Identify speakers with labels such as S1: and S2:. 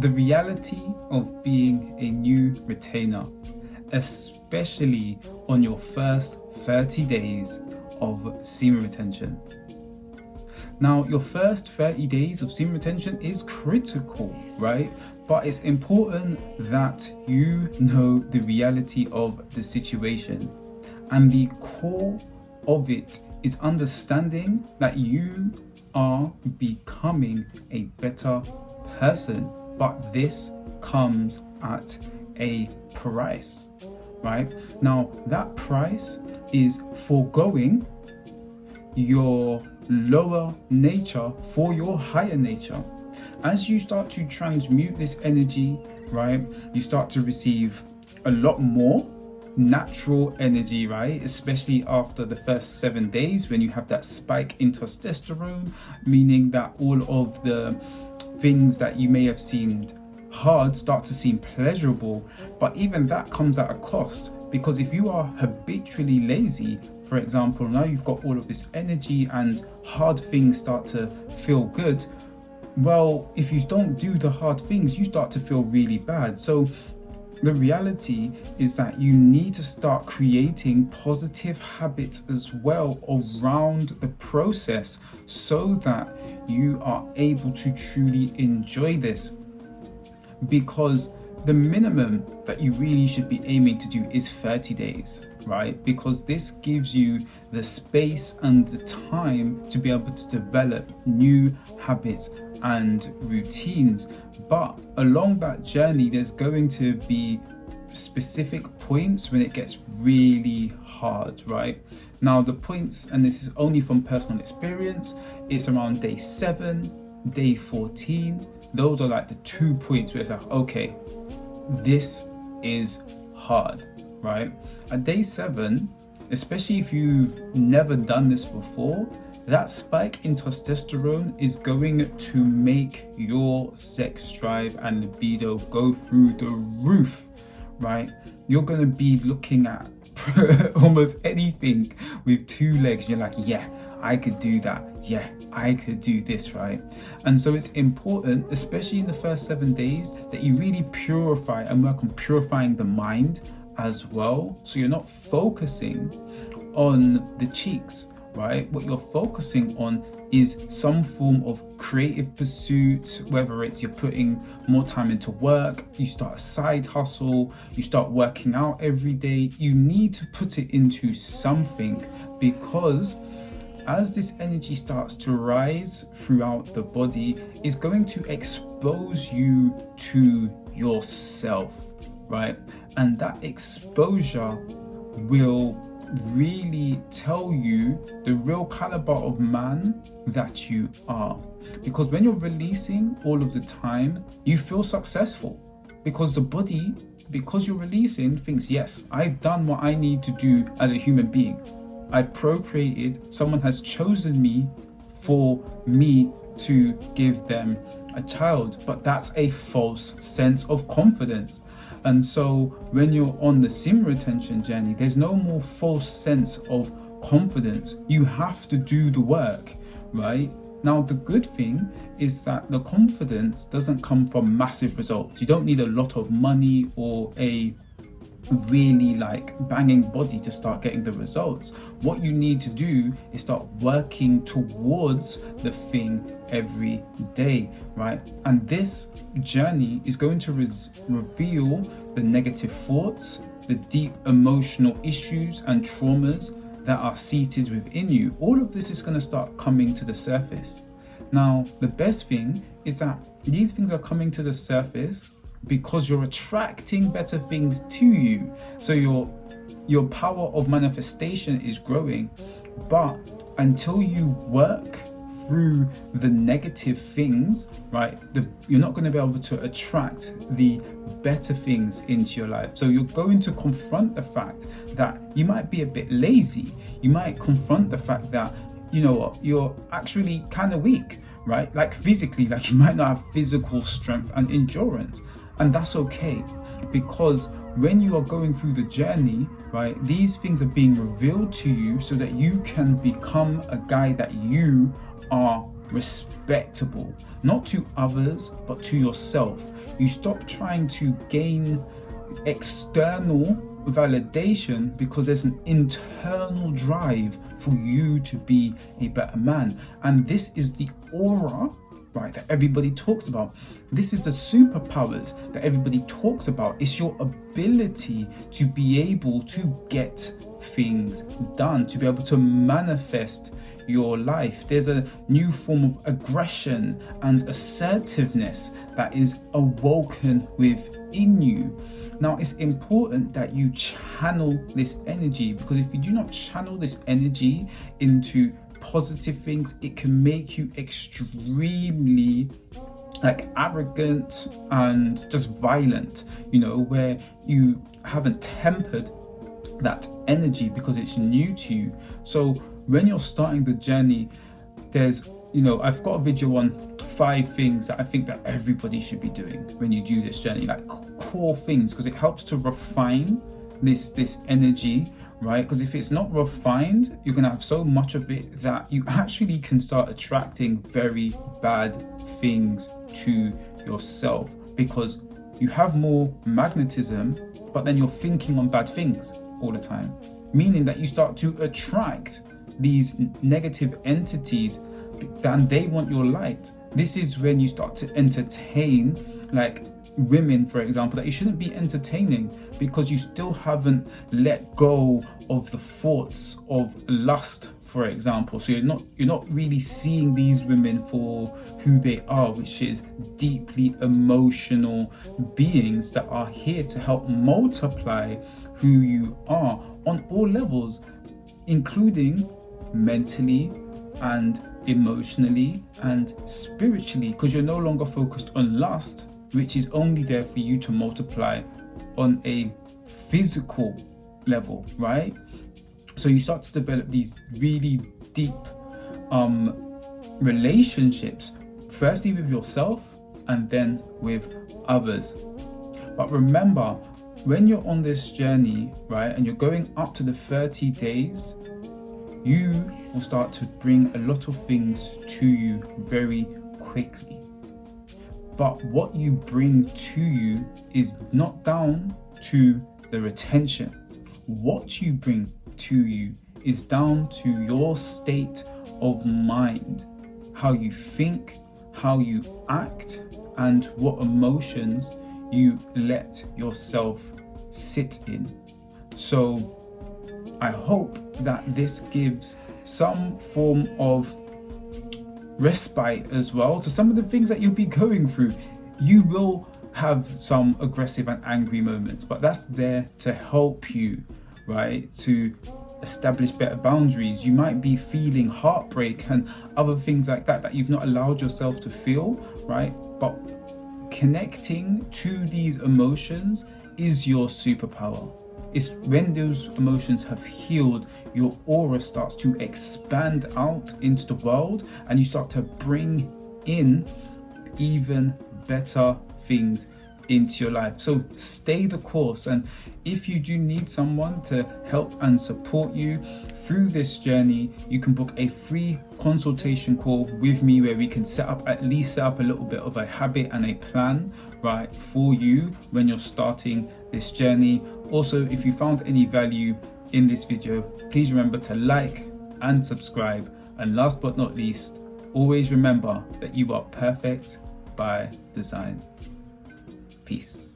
S1: the reality of being a new retainer, especially on your first 30 days of semen retention. Now, your first 30 days of semen retention is critical, right? But it's important that you know the reality of the situation. And the core of it is understanding that you are becoming a better person. But this comes at a price, right? Now, that price is foregoing your lower nature for your higher nature. As you start to transmute this energy, right, you start to receive a lot more natural energy, right? Especially after the first 7 days when you have that spike in testosterone, meaning that all of the things that you may have seemed hard start to seem pleasurable. But even that comes at a cost, because if you are habitually lazy, for example, now you've got all of this energy and hard things start to feel good. Well, if you don't do the hard things, you start to feel really bad. So the reality is that you need to start creating positive habits as well around the process so that you are able to truly enjoy this. Because the minimum that you really should be aiming to do is 30 days, right? Because this gives you the space and the time to be able to develop new habits and routines. But along that journey, there's going to be specific points when it gets really hard, right? Now, the points, and this is only from personal experience, it's around day 7, day 14. Those are like the 2 points where it's like, okay, this is hard, right? At day 7, especially if you've never done this before, that spike in testosterone is going to make your sex drive and libido go through the roof, right? You're going to be looking at almost anything with 2 legs. You're like, yeah, I could do that. Yeah, I could do this, right? And so it's important, especially in the first 7 days, that you really purify and work on purifying the mind as well. So you're not focusing on the cheeks, right? What you're focusing on is some form of creative pursuit, whether it's you're putting more time into work, you start a side hustle, you start working out every day. You need to put it into something, because as this energy starts to rise throughout the body, it's going to expose you to yourself, right? And that exposure will really tell you the real caliber of man that you are. Because when you're releasing all of the time, you feel successful, because the body, because you're releasing, thinks, yes, I've done what I need to do as a human being. I've procreated, someone has chosen me for me to give them a child. But that's a false sense of confidence. And so when you're on the semen retention journey, there's no more false sense of confidence. You have to do the work, right? Now, the good thing is that the confidence doesn't come from massive results. You don't need a lot of money or a really like banging body to start getting the results. What you need to do is start working towards the thing every day, right? And this journey is going to reveal the negative thoughts, the deep emotional issues and traumas that are seated within you. All of this is going to start coming to the surface. Now, the best thing is that these things are coming to the surface because you're attracting better things to you. So your power of manifestation is growing. But until you work through the negative things, right, you're not going to be able to attract the better things into your life. So you're going to confront the fact that you might be a bit lazy. You might confront the fact that, you know what, you're actually kind of weak, right? Like physically, like you might not have physical strength and endurance. And that's okay, because when you are going through the journey, right, these things are being revealed to you so that you can become a guy that you are respectable, not to others, but to yourself. You stop trying to gain external validation because there's an internal drive for you to be a better man. And this is the aura, right, that everybody talks about. This is the superpowers that everybody talks about. It's your ability to be able to get things done, to be able to manifest your life. There's a new form of aggression and assertiveness that is awoken within you. Now, it's important that you channel this energy, because if you do not channel this energy into positive things, it can make you extremely arrogant and just violent, where you haven't tempered that energy because it's new to you. So when you're starting the journey, there's I've got a video on 5 things that I think that everybody should be doing when you do this journey, like core things, because it helps to refine this energy, right? Because if it's not refined, you're gonna have so much of it that you actually can start attracting very bad things to yourself, because you have more magnetism, but then you're thinking on bad things all the time, meaning that you start to attract these negative entities and they want your light. This is when you start to entertain women, for example, that you shouldn't be entertaining, because you still haven't let go of the thoughts of lust, for example. So you're not really seeing these women for who they are, which is deeply emotional beings that are here to help multiply who you are on all levels, including mentally and emotionally and spiritually, because you're no longer focused on lust, which is only there for you to multiply on a physical level, right? So you start to develop these really deep relationships, firstly with yourself and then with others. But remember, when you're on this journey, right, and you're going up to the 30 days, you will start to bring a lot of things to you very quickly. But what you bring to you is not down to the retention. What you bring to you is down to your state of mind, how you think, how you act, and what emotions you let yourself sit in. So I hope that this gives some form of respite as well to some of the things that you'll be going through. You will have some aggressive and angry moments, but that's there to help you, right, to establish better boundaries. You might be feeling heartbreak and other things like that you've not allowed yourself to feel, right? But connecting to these emotions is your superpower. It's when those emotions have healed, your aura starts to expand out into the world, and you start to bring in even better things into your life. So stay the course, and if you do need someone to help and support you through this journey, you can book a free consultation call with me where we can set up a little bit of a habit and a plan, right, for you when you're starting this journey. Also, if you found any value in this video, please remember to like and subscribe. And last but not least, always remember that you are perfect by design. Peace.